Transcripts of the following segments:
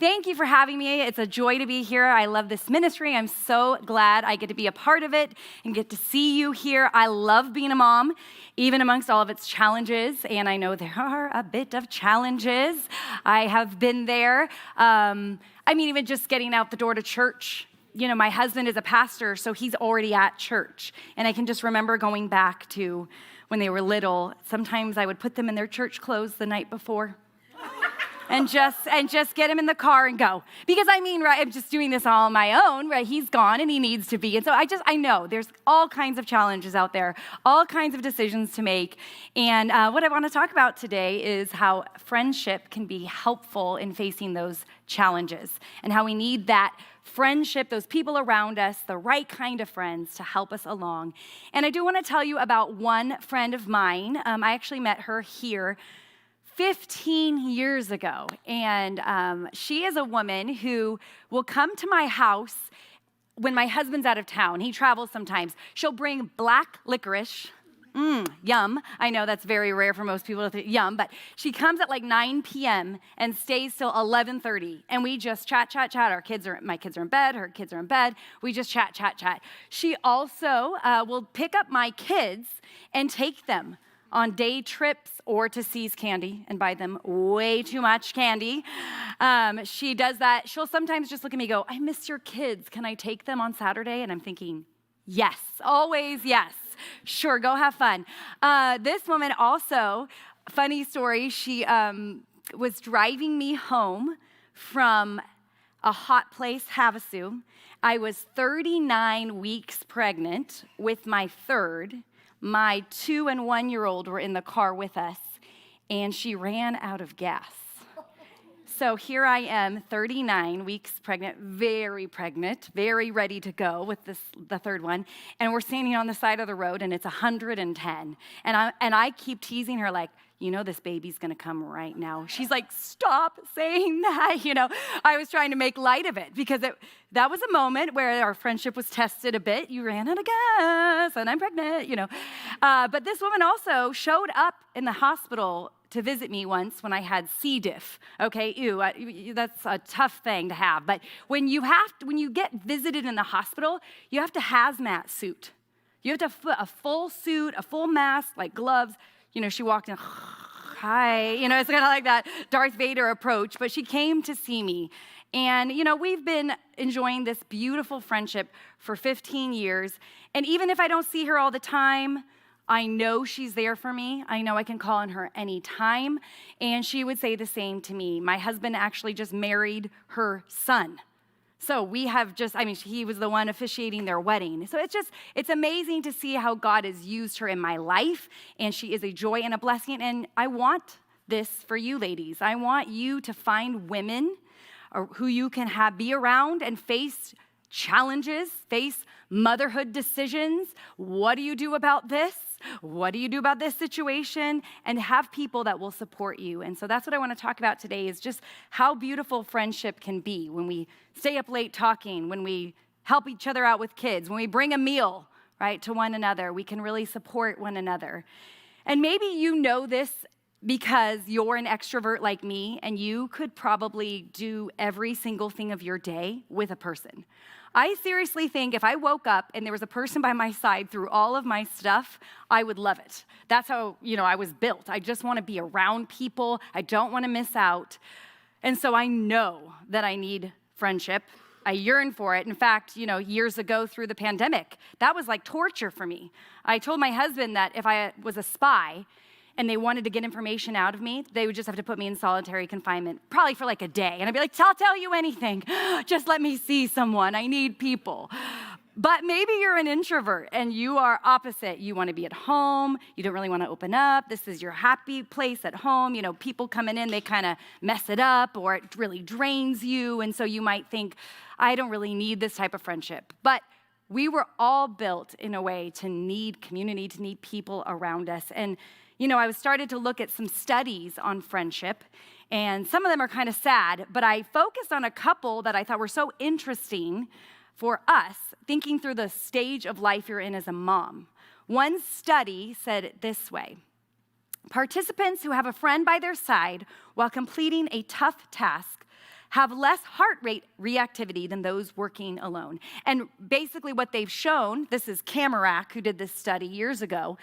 Thank you for having me. It's a joy to be here. I love this ministry. I'm so glad I get to be a part of it and get to see you here. I love being a mom, even amongst all of its challenges, and I know there are a bit of challenges. I have been there. Even just getting out the door to church. You know, my husband is a pastor, so he's already at church, and I can just remember going back to when they were little. Sometimes I would put them in their church clothes the night before. And just get him in the car and go. Because I'm just doing this all on my own, right? He's gone and he needs to be. And so I know there's all kinds of challenges out there, all kinds of decisions to make. And what I want to talk about today is how friendship can be helpful in facing those challenges and how we need that friendship, those people around us, the right kind of friends to help us along. And I do want to tell you about one friend of mine. I actually met her here 15 years ago, and she is a woman who will come to my house when my husband's out of town. He travels sometimes. She'll bring black licorice. Yum. I know that's very rare for most people to think yum, but she comes at like 9 p.m. and stays till 11:30, and we just chat. My kids are in bed, her kids are in bed. We just chat. She also will pick up my kids and take them on day trips or to See's Candy and buy them way too much candy. She does that. She'll sometimes just look at me and go, I miss your kids. Can I take them on Saturday? And I'm thinking, yes, always yes. Sure, go have fun. This woman also, funny story, she was driving me home from a hot place, Havasu. I was 39 weeks pregnant with my third. My 2- and 1-year-old were in the car with us, and she ran out of gas. So here I am, 39 weeks pregnant, very ready to go with the third one, and we're standing on the side of the road, and it's 110. And I keep teasing her like, you know, this baby's gonna come right now. She's like, stop saying that. You know, I was trying to make light of it because that was a moment where our friendship was tested a bit. You ran out of gas and I'm pregnant, you know. But this woman also showed up in the hospital to visit me once when I had C. diff. Okay, that's a tough thing to have. But when you get visited in the hospital, you have to hazmat suit. You have to have a full suit, a full mask, like gloves. You know, she walked in, hi, you know, it's kind of like that Darth Vader approach, but she came to see me. And, you know, we've been enjoying this beautiful friendship for 15 years. And even if I don't see her all the time, I know she's there for me. I know I can call on her anytime. And she would say the same to me. My husband actually just married her son. So we have he was the one officiating their wedding. So it's amazing to see how God has used her in my life, and she is a joy and a blessing. And I want this for you ladies. I want you to find women who you can be around and face challenges, face motherhood decisions. What do you do about this? What do you do about this situation? And have people that will support you. And so that's what I want to talk about today is just how beautiful friendship can be when we stay up late talking, when we help each other out with kids, when we bring a meal, right, to one another. We can really support one another. And maybe you know this because you're an extrovert like me, and you could probably do every single thing of your day with a person. I seriously think if I woke up and there was a person by my side through all of my stuff, I would love it. That's how, I was built. I just want to be around people. I don't want to miss out. And so I know that I need friendship. I yearn for it. In fact, years ago through the pandemic, that was like torture for me. I told my husband that if I was a spy and they wanted to get information out of me, they would just have to put me in solitary confinement, probably for like a day. And I'd be like, I'll tell you anything. Just let me see someone. I need people. But maybe you're an introvert and you are opposite. You want to be at home. You don't really want to open up. This is your happy place at home. People coming in, they kind of mess it up or it really drains you. And so you might think, I don't really need this type of friendship. But we were all built in a way to need community, to need people around us. And I started to look at some studies on friendship, and some of them are kind of sad, but I focused on a couple that I thought were so interesting for us, thinking through the stage of life you're in as a mom. One study said it this way: participants who have a friend by their side while completing a tough task have less heart rate reactivity than those working alone. And basically what they've shown, this is Kamarack who did this study years ago,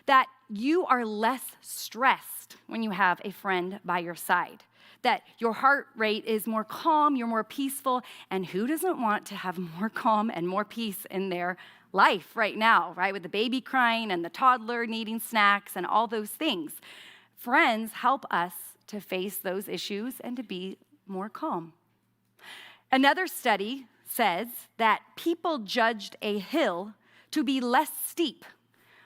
that you are less stressed when you have a friend by your side, that your heart rate is more calm, you're more peaceful, and who doesn't want to have more calm and more peace in their life right now, right? With the baby crying and the toddler needing snacks and all those things. Friends help us to face those issues and to be more calm. Another study says that people judged a hill to be less steep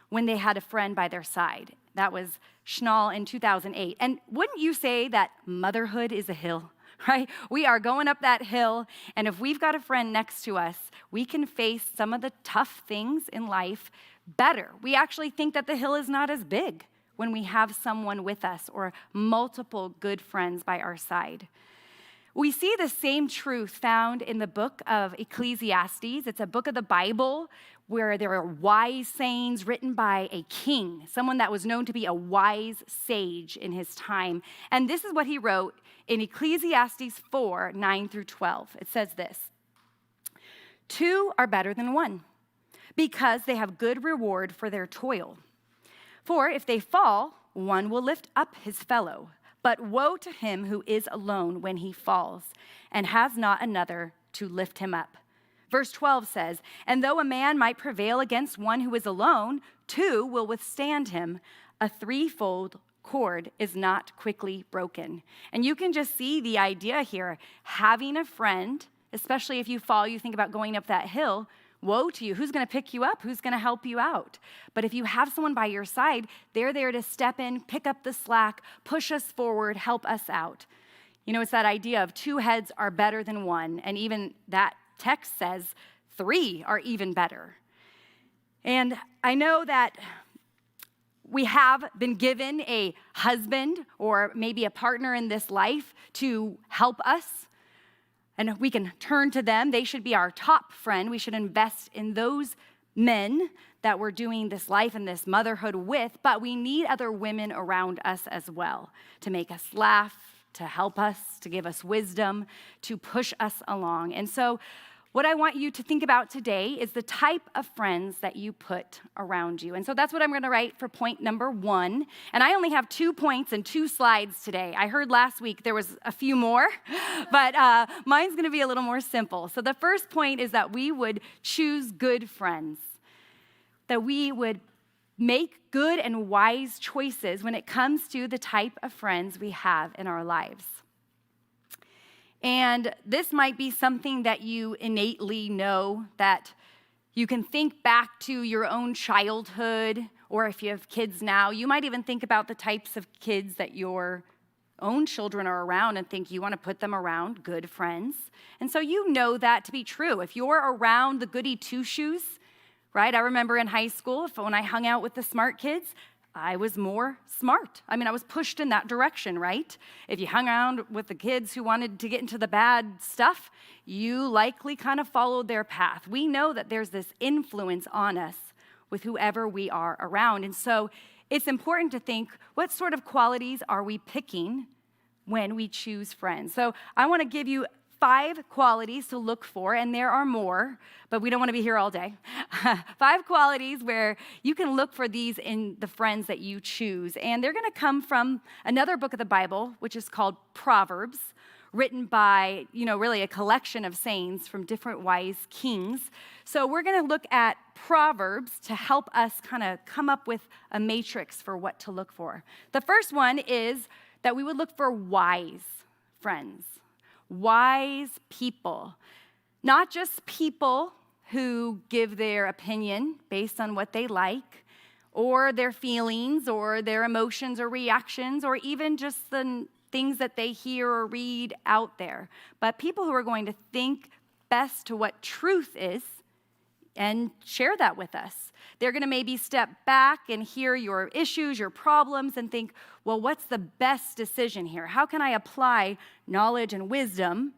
when they had a friend by their side. That was Schnall in 2008. And wouldn't you say that motherhood is a hill, right? We are going up that hill, and if we've got a friend next to us, we can face some of the tough things in life better. We actually think that the hill is not as big when we have someone with us or multiple good friends by our side. We see the same truth found in the book of Ecclesiastes. It's a book of the Bible where there are wise sayings written by a king, someone that was known to be a wise sage in his time. And this is what he wrote in Ecclesiastes 4, 9 through 12. It says this: "Two are better than one, because they have good reward for their toil. For if they fall, one will lift up his fellow. But woe to him who is alone when he falls, and has not another to lift him up." Verse 12 says, "And though a man might prevail against one who is alone, two will withstand him. A threefold cord is not quickly broken." And you can just see the idea here. Having a friend, especially if you fall, you think about going up that hill, woe to you. Who's going to pick you up? Who's going to help you out? But if you have someone by your side, they're there to step in, pick up the slack, push us forward, help us out. You know, it's that idea of two heads are better than one. And even that text says three are even better. And I know that we have been given a husband or maybe a partner in this life to help us. And we can turn to them. They should be our top friend. We should invest in those men that we're doing this life and this motherhood with, but we need other women around us as well to make us laugh, to help us, to give us wisdom, to push us along. And so what I want you to think about today is the type of friends that you put around you. And so that's what I'm going to write for point number 1. And I only have 2 points and 2 slides today. I heard last week there was a few more, but mine's going to be a little more simple. So the first point is that we would choose good friends, that we would make good and wise choices when it comes to the type of friends we have in our lives. And this might be something that you innately know, that you can think back to your own childhood, or if you have kids now, you might even think about the types of kids that your own children are around and think you want to put them around good friends. And so you know that to be true. If you're around the goody two-shoes, right? I remember in high school, when I hung out with the smart kids, I was more smart. I mean, I was pushed in that direction, right? If you hung around with the kids who wanted to get into the bad stuff, you likely kind of followed their path. We know that there's this influence on us with whoever we are around. And so it's important to think, what sort of qualities are we picking when we choose friends? So I want to give you 5 qualities to look for, and there are more, but we don't want to be here all day. 5 qualities where you can look for these in the friends that you choose. And they're going to come from another book of the Bible, which is called Proverbs, written by, really a collection of sayings from different wise kings. So we're going to look at Proverbs to help us kind of come up with a matrix for what to look for. The first one is that we would look for wise friends. Wise people, not just people who give their opinion based on what they like, or their feelings, or their emotions or reactions, or even just the things that they hear or read out there, but people who are going to think best to what truth is and share that with us. They're going to maybe step back and hear your issues, your problems, and think, well, what's the best decision here? How can I apply knowledge and wisdom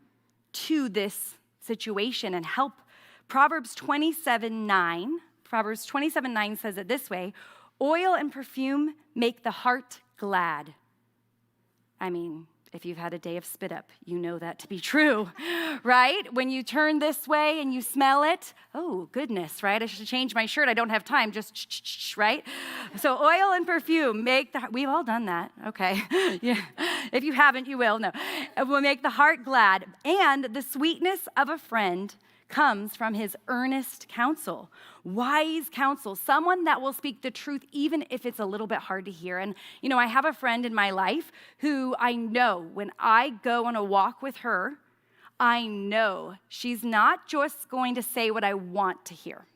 to this situation and help? Proverbs 27:9 says it this way: oil and perfume make the heart glad. I mean, If you've had a day of spit up, you know that to be true, right? When you turn this way and you smell it, oh, goodness, right? I should change my shirt. I don't have time, just right? So oil and perfume we've all done that, okay. Yeah. If you haven't, you will, no. It will make the heart glad. And the sweetness of a friend comes from his earnest counsel, wise counsel, someone that will speak the truth even if it's a little bit hard to hear. And, I have a friend in my life who I know when I go on a walk with her, I know she's not just going to say what I want to hear.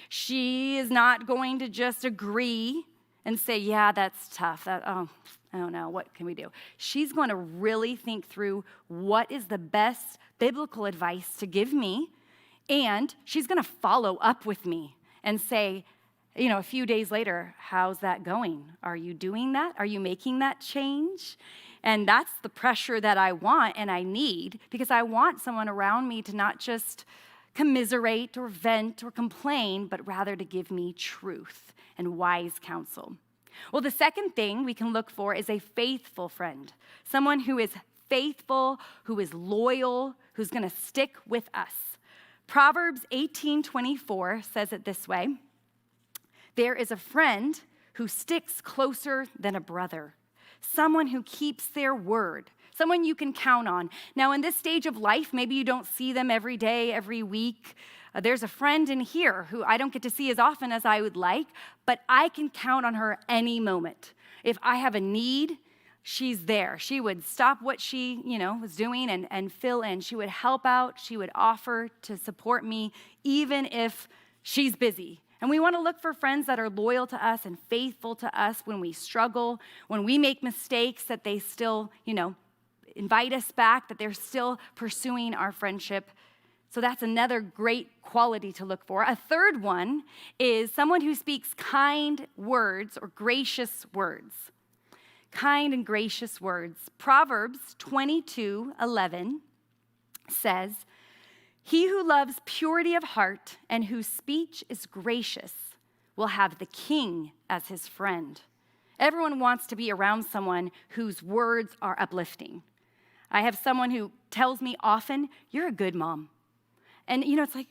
She is not going to just agree and say, yeah, that's tough. I don't know, what can we do? She's going to really think through what is the best biblical advice to give me. And she's going to follow up with me and say, a few days later, how's that going? Are you doing that? Are you making that change? And that's the pressure that I want and I need, because I want someone around me to not just commiserate or vent or complain, but rather to give me truth and wise counsel. Well, the second thing we can look for is a faithful friend, someone who is faithful, who is loyal, who's going to stick with us. Proverbs 18:24 says it this way: there is a friend who sticks closer than a brother, someone who keeps their word, someone you can count on. Now, in this stage of life, maybe you don't see them every day, every week. There's a friend in here who I don't get to see as often as I would like, but I can count on her any moment. If I have a need, she's there. She would stop what she, was doing and fill in. She would help out. She would offer to support me, even if she's busy. And we want to look for friends that are loyal to us and faithful to us when we struggle, when we make mistakes, that they still, invite us back, that they're still pursuing our friendship. So that's another great quality to look for. A third one is someone who speaks kind words or gracious words. Kind and gracious words. Proverbs 22:11 says, he who loves purity of heart and whose speech is gracious will have the king as his friend. Everyone wants to be around someone whose words are uplifting. I have someone who tells me often, you're a good mom. And, it's like,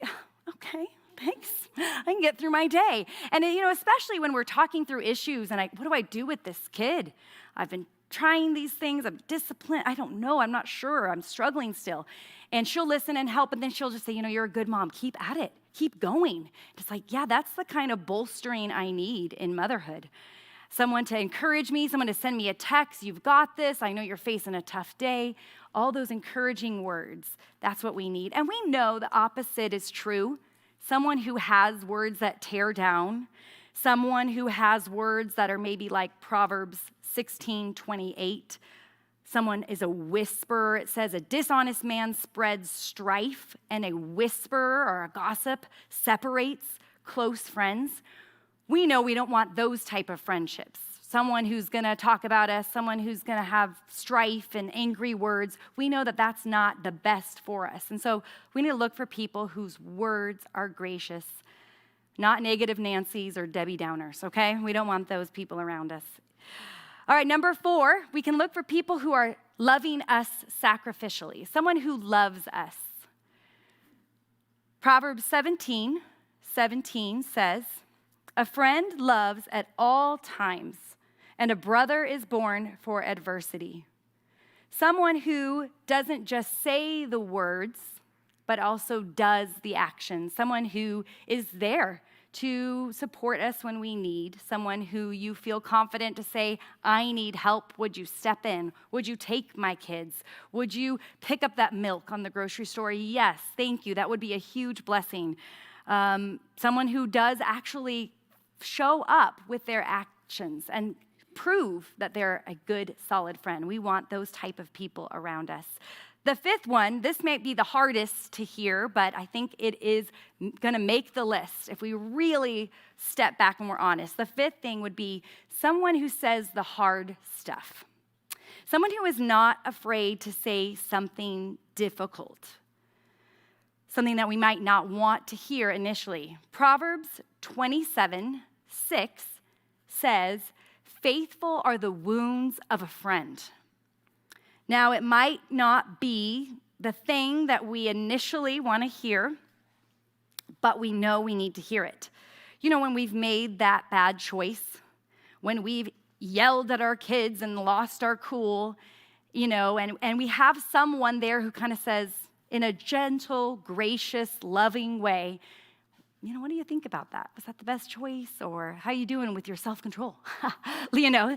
okay, thanks. I can get through my day. And, especially when we're talking through issues and what do I do with this kid? I've been trying these things. I'm disciplined. I don't know. I'm not sure. I'm struggling still. And she'll listen and help. And then she'll just say, you're a good mom. Keep at it. Keep going. It's like, yeah, that's the kind of bolstering I need in motherhood. Someone to encourage me, someone to send me a text, you've got this, I know you're facing a tough day. All those encouraging words, that's what we need. And we know the opposite is true. Someone who has words that tear down, someone who has words that are maybe like Proverbs 16:28. Someone is a whisperer. It says a dishonest man spreads strife, and a whisperer or a gossip separates close friends. We know we don't want those type of friendships. Someone who's going to talk about us, someone who's going to have strife and angry words. We know that that's not the best for us. And so we need to look for people whose words are gracious, not negative Nancy's or Debbie Downers, okay? We don't want those people around us. All right, number 4, we can look for people who are loving us sacrificially, someone who loves us. Proverbs 17:17 says, a friend loves at all times, and a brother is born for adversity. Someone who doesn't just say the words, but also does the action. Someone who is there to support us when we need. Someone who you feel confident to say, I need help. Would you step in? Would you take my kids? Would you pick up that milk on the grocery store? Yes, thank you. That would be a huge blessing. Someone who does actually show up with their actions and prove that they're a good, solid friend. We want those type of people around us. The 5th one, this might be the hardest to hear, but I think it is going to make the list if we really step back and we're honest. The 5th thing would be someone who says the hard stuff. Someone who is not afraid to say something difficult, something that we might not want to hear initially. Proverbs 27:6 says, faithful are the wounds of a friend. Now, it might not be the thing that we initially want to hear, but we know we need to hear it. You know, when we've made that bad choice, when we've yelled at our kids and lost our cool, you know, and we have someone there who kind of says, in a gentle, gracious, loving way, you know, what do you think about that? Was that the best choice? Or how you doing with your self-control? You know,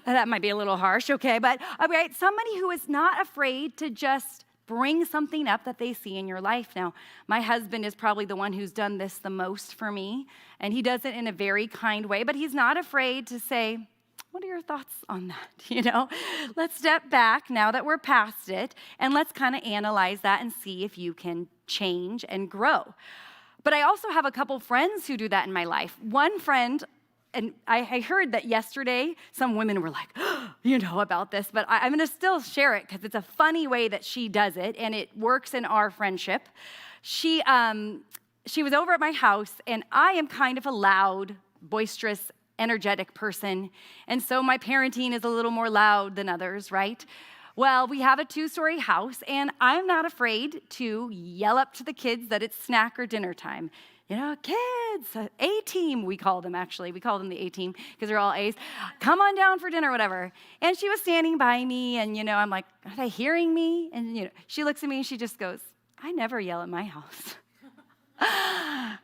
that might be a little harsh, okay? But all right, somebody who is not afraid to just bring something up that they see in your life. Now, my husband is probably the one who's done this the most for me, and he does it in a very kind way, but he's not afraid to say, what are your thoughts on that? You know, let's step back now that we're past it, and let's kind of analyze that and see if you can change and grow. But I also have a couple friends who do that in my life. One friend, and I heard that yesterday, some women were like, you know, about this, but I'm going to still share it because it's a funny way that she does it, and it works in our friendship. She was over at my house, and I am kind of a loud, boisterous, energetic person, and so my parenting is a little more loud than others, right? Well, we have a 2-story house, and I'm not afraid to yell up to the kids that it's snack or dinner time. You know, kids, A-team, we call them actually. We call them the A-team because they're all A's. Come on down for dinner, whatever. And she was standing by me, and, you know, I'm like, are they hearing me? And, you know, she looks at me, and she just goes, I never yell at my house.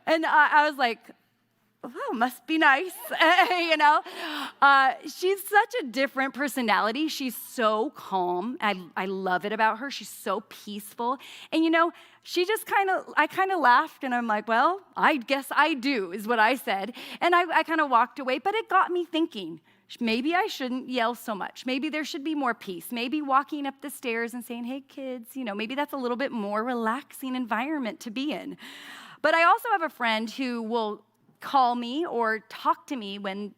And I was like, oh, must be nice, you know. She's such a different personality. She's so calm. I love it about her. She's so peaceful. And, you know, I kind of laughed, and I'm like, well, I guess I do, is what I said. And I kind of walked away, but it got me thinking, maybe I shouldn't yell so much. Maybe there should be more peace. Maybe walking up the stairs and saying, hey, kids, you know, maybe that's a little bit more relaxing environment to be in. But I also have a friend who will call me or talk to me when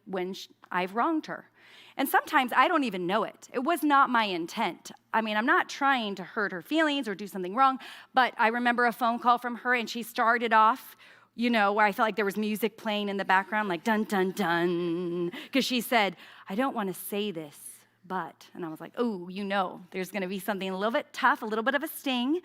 I've wronged her. And sometimes I don't even know it. It was not my intent. I mean, I'm not trying to hurt her feelings or do something wrong, but I remember a phone call from her, and she started off, you know, where I felt like there was music playing in the background, like dun, dun, dun, because she said, I don't want to say this, but, and I was like, oh, you know, there's going to be something a little bit tough, a little bit of a sting.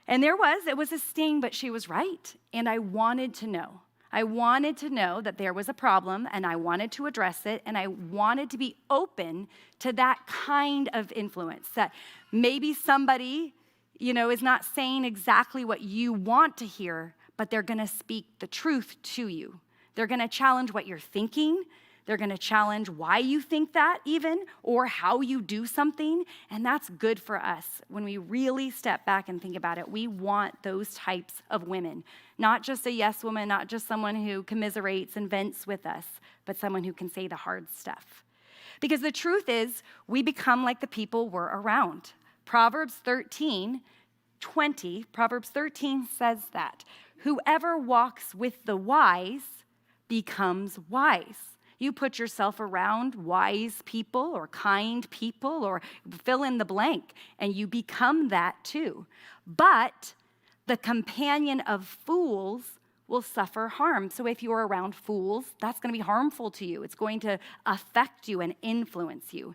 And it was a sting, but she was right. And I wanted to know. I wanted to know that there was a problem, and I wanted to address it, and I wanted to be open to that kind of influence, that maybe somebody, you know, is not saying exactly what you want to hear, but they're going to speak the truth to you. They're going to challenge what you're thinking. They're going to challenge why you think that even, or how you do something, and that's good for us. When we really step back and think about it, we want those types of women, not just a yes woman, not just someone who commiserates and vents with us, but someone who can say the hard stuff. Because the truth is, we become like the people we're around. Proverbs 13 says that whoever walks with the wise becomes wise. You put yourself around wise people or kind people or fill in the blank, and you become that too. But the companion of fools will suffer harm. So if you're around fools, that's going to be harmful to you. It's going to affect you and influence you.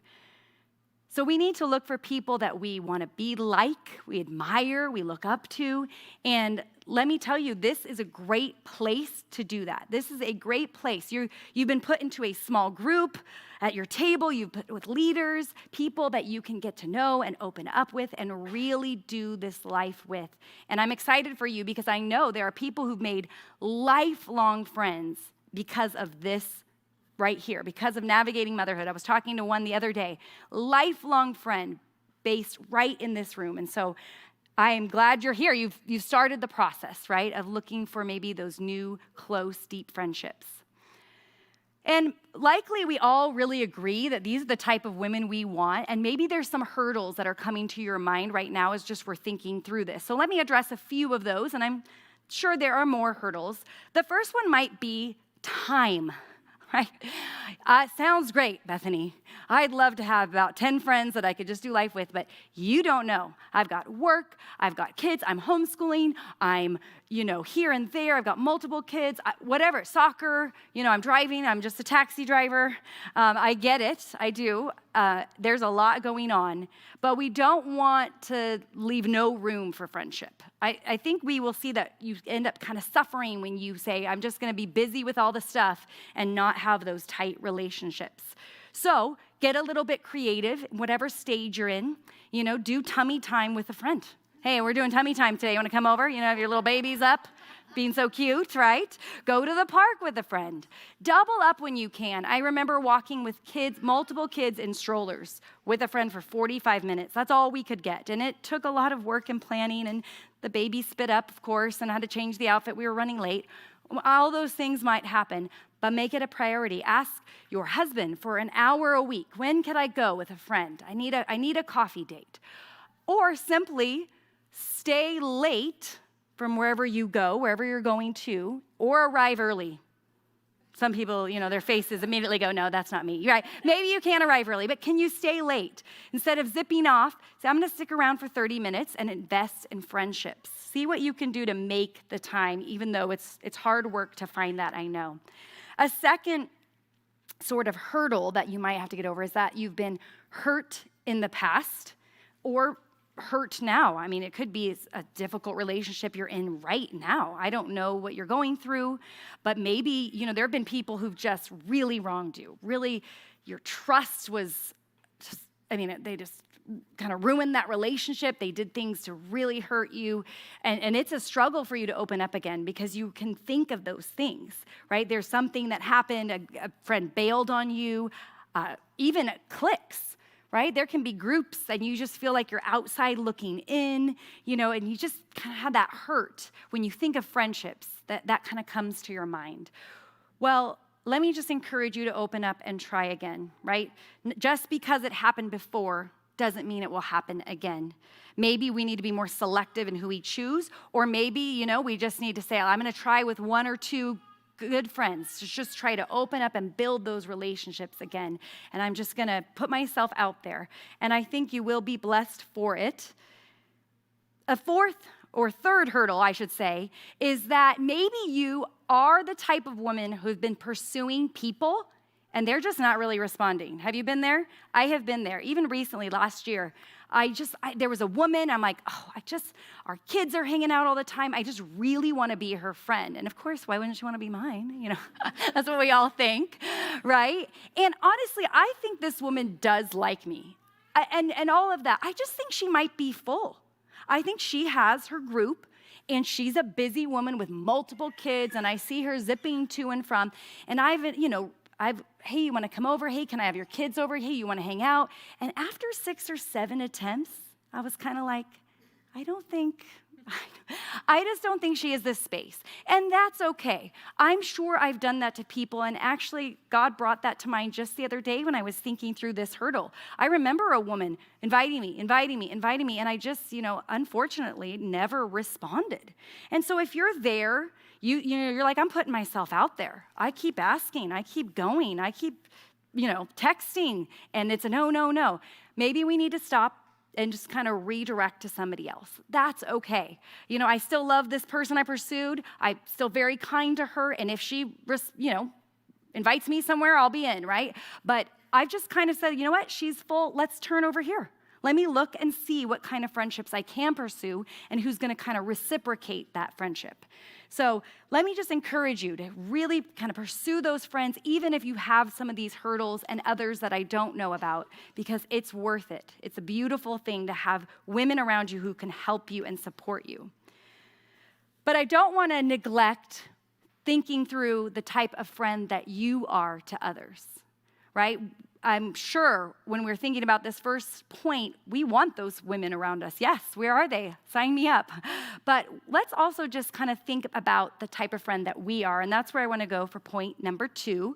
So we need to look for people that we want to be like, we admire, we look up to. And let me tell you, this is a great place to do that. This is a great place. You've been put into a small group at your table. You've put with leaders, people that you can get to know and open up with and really do this life with. And I'm excited for you because I know there are people who've made lifelong friends because of this right here, because of navigating motherhood. I was talking to one the other day, lifelong friend based right in this room. And so I am glad you're here. You've started the process, right, of looking for maybe those new, close, deep friendships. And likely we all really agree that these are the type of women we want. And maybe there's some hurdles that are coming to your mind right now as just we're thinking through this. So let me address a few of those, and I'm sure there are more hurdles. The first one might be time. right? Sounds great, Bethany. I'd love to have about 10 friends that I could just do life with, but you don't know. I've got work, I've got kids, I'm homeschooling, I'm, here and there, I've got multiple kids, whatever, soccer, I'm driving, I'm just a taxi driver. I get it, I do. There's a lot going on, but we don't want to leave no room for friendship. I think we will see that you end up kind of suffering when you say, I'm just going to be busy with all the stuff and not have those tight relationships. So get a little bit creative, whatever stage you're in, do tummy time with a friend. Hey, we're doing tummy time today. You want to come over? Have your little babies up, being so cute, right? Go to the park with a friend. Double up when you can. I remember walking with kids, multiple kids in strollers with a friend for 45 minutes. That's all we could get. And it took a lot of work and planning, and the baby spit up, of course, and I had to change the outfit. We were running late. All those things might happen, but make it a priority. Ask your husband for an hour a week. When could I go with a friend? I need a coffee date. Or simply stay late from wherever you go, wherever you're going to, or arrive early. Some people, their faces immediately go, no, that's not me. Right? Maybe you can't arrive early, but can you stay late? Instead of zipping off, say, I'm going to stick around for 30 minutes and invest in friendships. See what you can do to make the time, even though it's hard work to find that, I know. A second sort of hurdle that you might have to get over is that you've been hurt in the past or hurt now. I mean, it could be a difficult relationship you're in right now. I don't know what you're going through, but maybe, there have been people who've just really wronged you. Really, your trust was just, they just kind of ruined that relationship. They did things to really hurt you. And it's a struggle for you to open up again because you can think of those things, right? There's something that happened, a friend bailed on you, even at cliques. Right? There can be groups and you just feel like you're outside looking in, and you just kind of have that hurt when you think of friendships, that kind of comes to your mind. Well, let me just encourage you to open up and try again, right? Just because it happened before doesn't mean it will happen again. Maybe we need to be more selective in who we choose, or maybe, we just need to say, I'm going to try with one or two good friends to just try to open up and build those relationships again. And I'm just going to put myself out there. And I think you will be blessed for it. A fourth or third hurdle, I should say, is that maybe you are the type of woman who's been pursuing people and they're just not really responding. Have you been there? I have been there. Even recently, last year, there was a woman, I'm like, our kids are hanging out all the time. I just really want to be her friend. And of course, why wouldn't she want to be mine? That's what we all think, right? And honestly, I think this woman does like me. And all of that. I just think she might be full. I think she has her group, and she's a busy woman with multiple kids, and I see her zipping to and from, and hey, you want to come over? Hey, can I have your kids over? Hey, you want to hang out? And after 6 or 7 attempts, I was kind of like, I just don't think she is this space. And that's okay. I'm sure I've done that to people, and actually God brought that to mind just the other day when I was thinking through this hurdle. I remember a woman inviting me, and I just, unfortunately never responded. And so if you're there, you're like, I'm putting myself out there. I keep asking, I keep going, I keep, texting, and it's a no. Maybe we need to stop and just kind of redirect to somebody else. That's okay. I still love this person I pursued. I'm still very kind to her, and if she, invites me somewhere, I'll be in, right? But I've just kind of said, you know what? She's full. Let's turn over here. Let me look and see what kind of friendships I can pursue and who's going to kind of reciprocate that friendship. So let me just encourage you to really kind of pursue those friends, even if you have some of these hurdles and others that I don't know about, because it's worth it. It's a beautiful thing to have women around you who can help you and support you. But I don't want to neglect thinking through the type of friend that you are to others, right? I'm sure when we're thinking about this first point, we want those women around us. Yes, where are they? Sign me up. But let's also just kind of think about the type of friend that we are, and that's where I want to go for point number 2.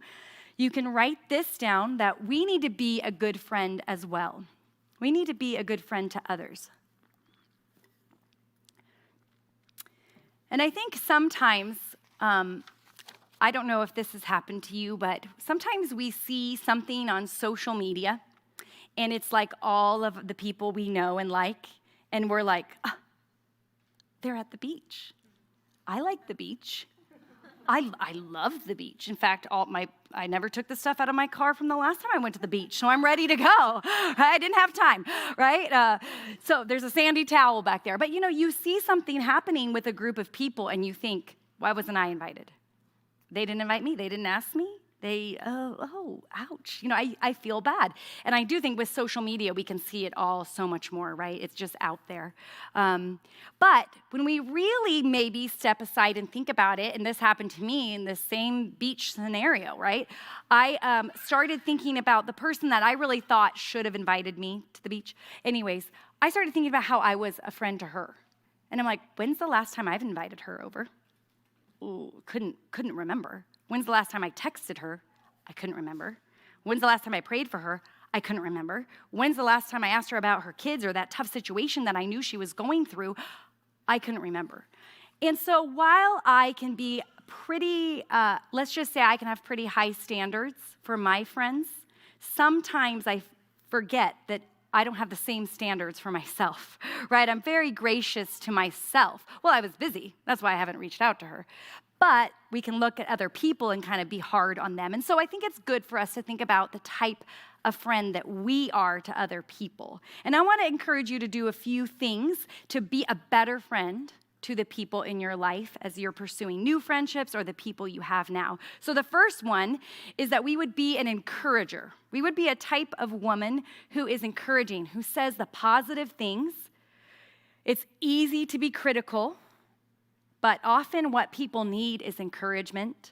You can write this down, that we need to be a good friend as well. We need to be a good friend to others. And I think sometimes I don't know if this has happened to you, but sometimes we see something on social media, and it's like all of the people we know and like, and we're like, they're at the beach. I like the beach. I love the beach. In fact, I never took the stuff out of my car from the last time I went to the beach, so I'm ready to go. I didn't have time, right? So there's a sandy towel back there. But you see something happening with a group of people, and you think, why wasn't I invited? They didn't invite me. They didn't ask me. Ouch. I feel bad. And I do think with social media, we can see it all so much more, right? It's just out there. But when we really maybe step aside and think about it, and this happened to me in the same beach scenario, right? I started thinking about the person that I really thought should have invited me to the beach. Anyways, I started thinking about how I was a friend to her. And I'm like, when's the last time I've invited her over? Ooh, couldn't remember. When's the last time I texted her? I couldn't remember. When's the last time I prayed for her? I couldn't remember. When's the last time I asked her about her kids or that tough situation that I knew she was going through? I couldn't remember. And so while I can be pretty, let's just say I can have pretty high standards for my friends, sometimes I forget that I don't have the same standards for myself, right? I'm very gracious to myself. Well, I was busy. That's why I haven't reached out to her. But we can look at other people and kind of be hard on them. And so I think it's good for us to think about the type of friend that we are to other people. And I want to encourage you to do a few things to be a better friend to the people in your life as you're pursuing new friendships or the people you have now. So the first one is that we would be an encourager. We would be a type of woman who is encouraging, who says the positive things. It's easy to be critical, but often what people need is encouragement,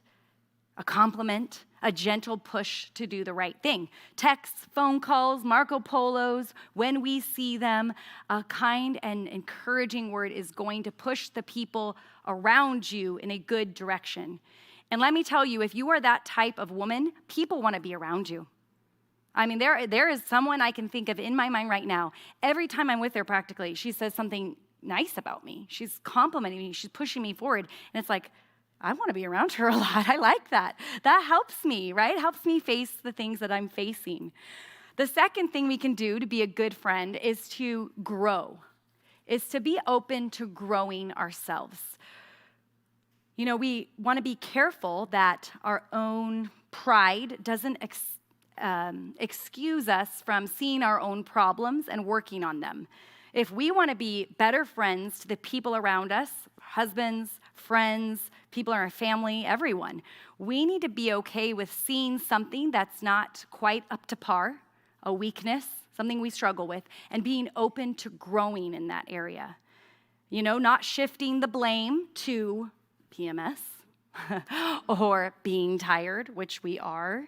a compliment, a gentle push to do the right thing. Texts, phone calls, Marco Polos, when we see them, a kind and encouraging word is going to push the people around you in a good direction. And let me tell you, if you are that type of woman, people want to be around you. I mean, there is someone I can think of in my mind right now. Every time I'm with her practically, she says something nice about me. She's complimenting me. She's pushing me forward. And it's like, I want to be around her a lot. I like that. That helps me, right? Helps me face the things that I'm facing. The second thing we can do to be a good friend is to grow, is to be open to growing ourselves. We want to be careful that our own pride doesn't excuse us from seeing our own problems and working on them. If we want to be better friends to the people around us, husbands, friends, people in our family, everyone, we need to be okay with seeing something that's not quite up to par, a weakness, something we struggle with, and being open to growing in that area. Not shifting the blame to PMS or being tired, which we are,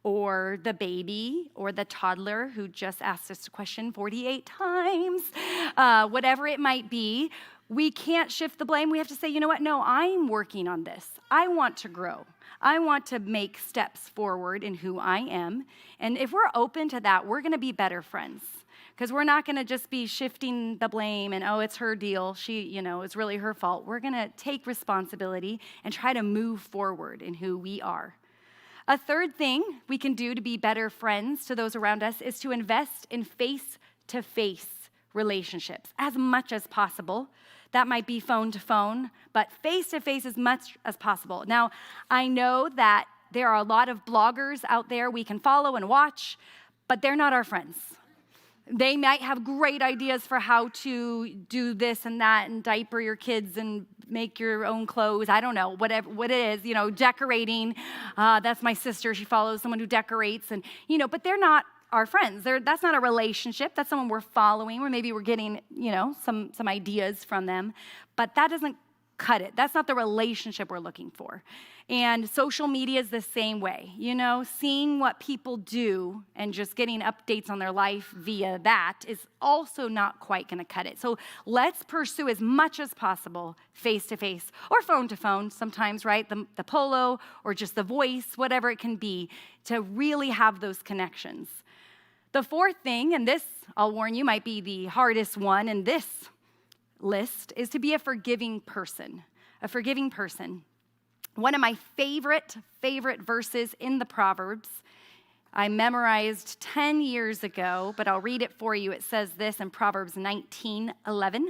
or the baby, or the toddler who just asked us a question 48 times, whatever it might be, we can't shift the blame. We have to say, you know what? No, I'm working on this. I want to grow. I want to make steps forward in who I am. And if we're open to that, we're going to be better friends. Because we're not going to just be shifting the blame and, it's her deal. She, it's really her fault. We're going to take responsibility and try to move forward in who we are. A third thing we can do to be better friends to those around us is to invest in face-to-face relationships as much as possible. That might be phone to phone, but face-to-face as much as possible. Now, I know that there are a lot of bloggers out there we can follow and watch, but they're not our friends. They might have great ideas for how to do this and that and diaper your kids and make your own clothes. I don't know, what it is, decorating. That's my sister. She follows someone who decorates but they're not our friends. That's not a relationship. That's someone we're following, or maybe we're getting, some ideas from them. But that doesn't cut it. That's not the relationship we're looking for. And social media is the same way. Seeing what people do and just getting updates on their life via that is also not quite going to cut it. So let's pursue as much as possible face-to-face or phone-to-phone sometimes, right? The polo or just the voice, whatever it can be, to really have those connections. The fourth thing, and this, I'll warn you, might be the hardest one in this list, is to be a forgiving person. A forgiving person. One of my favorite verses in the Proverbs, I memorized 10 years ago, but I'll read it for you. It says this in Proverbs 19:11.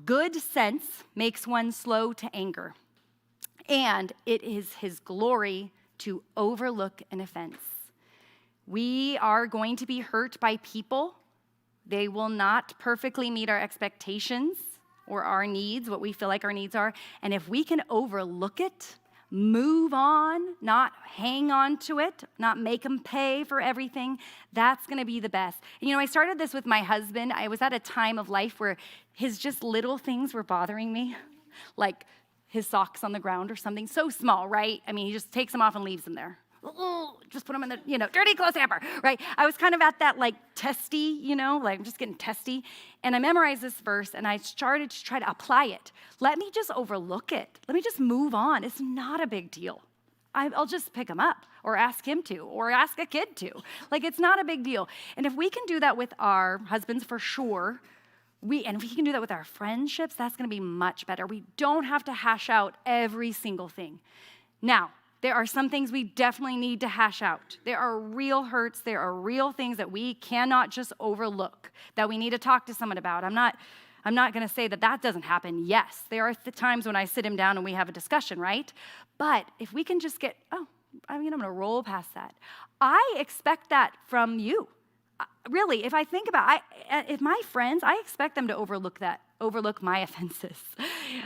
Good sense makes one slow to anger, and it is his glory to overlook an offense. We are going to be hurt by people. They will not perfectly meet our expectations or our needs, what we feel like our needs are. And if we can overlook it, move on, not hang on to it, not make them pay for everything, that's gonna be the best. And I started this with my husband. I was at a time of life where his just little things were bothering me, like his socks on the ground or something so small, right? I mean, he just takes them off and leaves them there. Just put them in the, dirty clothes hamper, right? I was kind of at that testy, I'm just getting testy. And I memorized this verse and I started to try to apply it. Let me just overlook it. Let me just move on. It's not a big deal. I'll just pick him up or ask him to or ask a kid to. It's not a big deal. And if we can do that with our husbands for sure, and if we can do that with our friendships, that's gonna be much better. We don't have to hash out every single thing. Now, there are some things we definitely need to hash out. There are real hurts. There are real things that we cannot just overlook, that we need to talk to someone about. I'm not going to say that doesn't happen. Yes, there are times when I sit him down and we have a discussion, right? But if we can just I'm going to roll past that. I expect that from you. Really, if I think about if my friends, I expect them to overlook my offenses.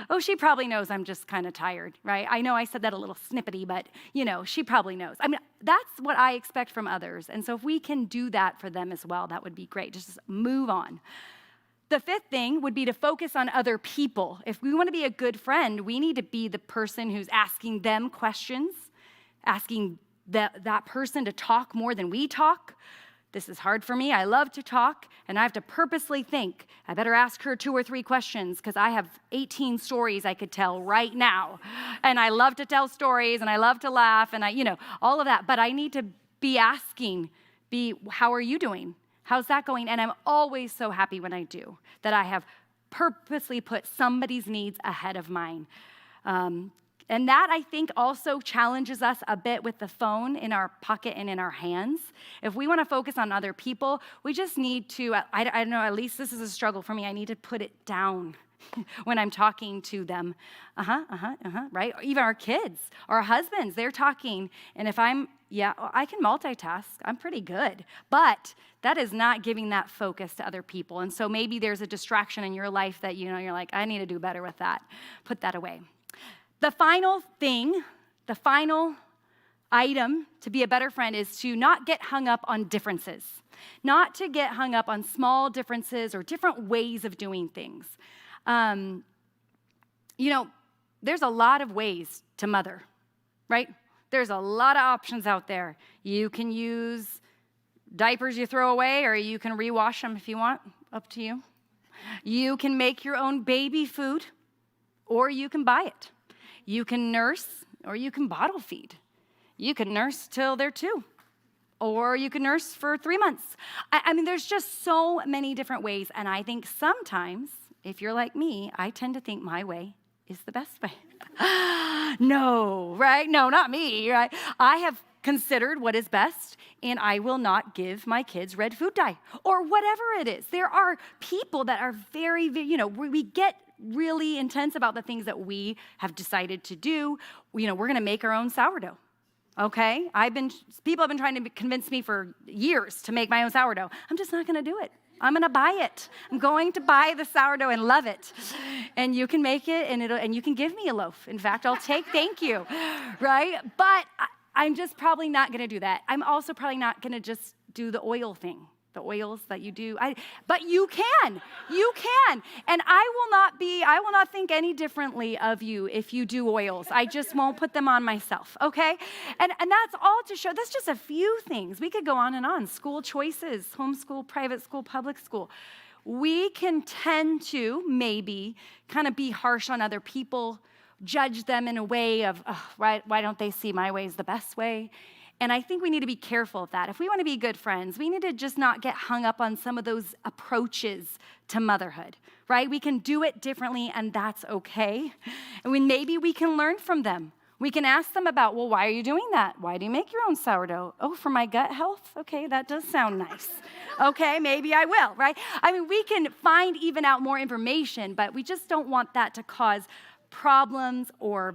Oh, she probably knows I'm just kind of tired, right? I know I said that a little snippety, but she probably knows. I mean, that's what I expect from others. And so if we can do that for them as well, that would be great. Just move on. The fifth thing would be to focus on other people. If we want to be a good friend, we need to be the person who's asking them questions, asking that person to talk more than we talk. This is hard for me. I love to talk, and I have to purposely think, I better ask her 2 or 3 questions because I have 18 stories I could tell right now. And I love to tell stories, and I love to laugh, and all of that. But I need to be asking, how are you doing? How's that going? And I'm always so happy when I do, that I have purposely put somebody's needs ahead of mine. And that, I think, also challenges us a bit with the phone in our pocket and in our hands. If we want to focus on other people, we just need to, I don't know, at least this is a struggle for me. I need to put it down when I'm talking to them. Right? Even our kids, our husbands, they're talking. And if I can multitask. I'm pretty good. But that is not giving that focus to other people. And so maybe there's a distraction in your life that, you're like, I need to do better with that. Put that away. The final item to be a better friend is to not get hung up on differences, not to get hung up on small differences or different ways of doing things. There's a lot of ways to mother, right? There's a lot of options out there. You can use diapers you throw away, or you can rewash them if you want, up to you. You can make your own baby food, or you can buy it. You can nurse, or you can bottle feed. You can nurse till they're 2, or you can nurse for 3 months. I mean, there's just so many different ways, and I think sometimes, if you're like me, I tend to think my way is the best way. No, right? No, not me, right? I have considered what is best, and I will not give my kids red food dye, or whatever it is. There are people that are very, we get really intense about the things that we have decided to do. We're going to make our own sourdough, okay? People have been trying to convince me for years to make my own sourdough. I'm just not going to do it. I'm going to buy it. I'm going to buy the sourdough and love it. And you can make it, and you can give me a loaf. In fact, I'll take thank you, right? But I'm just probably not going to do that. I'm also probably not going to just do the oil thing. The oils that you do, but you can, and I will not think any differently of you if you do oils. I just won't put them on myself, okay? And that's all to show, that's just a few things. We could go on and on. School choices, homeschool, private school, public school. We can tend to maybe kind of be harsh on other people, judge them in a way of, why don't they see my way as the best way? And I think we need to be careful of that. If we want to be good friends, we need to just not get hung up on some of those approaches to motherhood, right? We can do it differently, and that's okay. And maybe we can learn from them. We can ask them about, well, why are you doing that? Why do you make your own sourdough? Oh, for my gut health? Okay, that does sound nice. Okay, maybe I will, right? I mean, we can find even out more information, but we just don't want that to cause problems or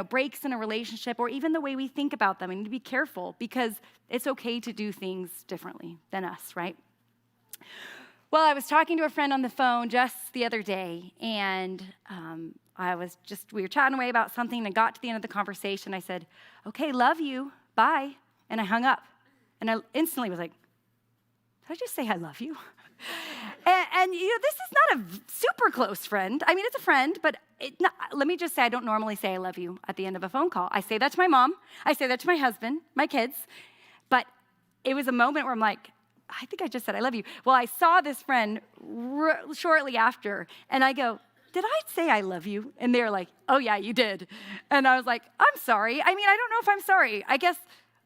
breaks in a relationship or even the way we think about them. We need to be careful because it's okay to do things differently than us, right? Well, I was talking to a friend on the phone just the other day, and we were chatting away about something and got to the end of the conversation. I said, okay, love you, bye. And I hung up. And I instantly was like, did I just say I love you? and this is not a super close friend. I mean, it's a friend, but let me just say, I don't normally say I love you at the end of a phone call. I say that to my mom. I say that to my husband, my kids. But it was a moment where I'm like, I think I just said I love you. Well, I saw this friend shortly after, and I go, did I say I love you? And they're like, oh yeah, you did. And I was like, I'm sorry. I mean, I don't know if I'm sorry. I guess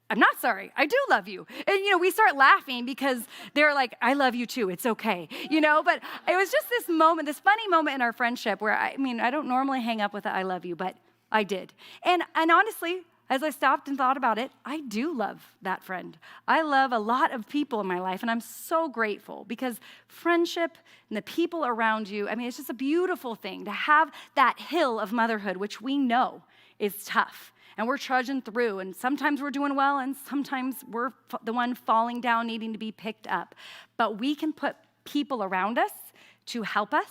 I'm not sorry. I do love you. And, we start laughing because they're like, I love you too. It's okay. But it was just this moment, this funny moment in our friendship where, I don't normally hang up with a I love you, but I did. And honestly, as I stopped and thought about it, I do love that friend. I love a lot of people in my life, and I'm so grateful because friendship and the people around you, it's just a beautiful thing to have that hill of motherhood, which we know is tough. And we're trudging through, and sometimes we're doing well, and sometimes we're the one falling down, needing to be picked up. But we can put people around us to help us,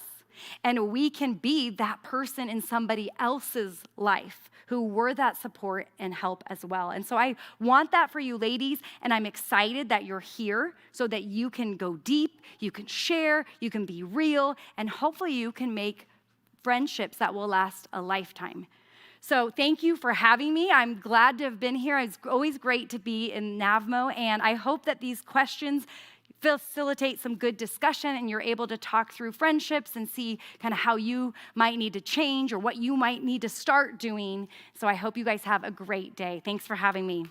and we can be that person in somebody else's life who were that support and help as well. And so I want that for you ladies, and I'm excited that you're here so that you can go deep, you can share, you can be real, and hopefully you can make friendships that will last a lifetime. So thank you for having me. I'm glad to have been here. It's always great to be in NAVMO, and I hope that these questions facilitate some good discussion and you're able to talk through friendships and see kind of how you might need to change or what you might need to start doing. So I hope you guys have a great day. Thanks for having me.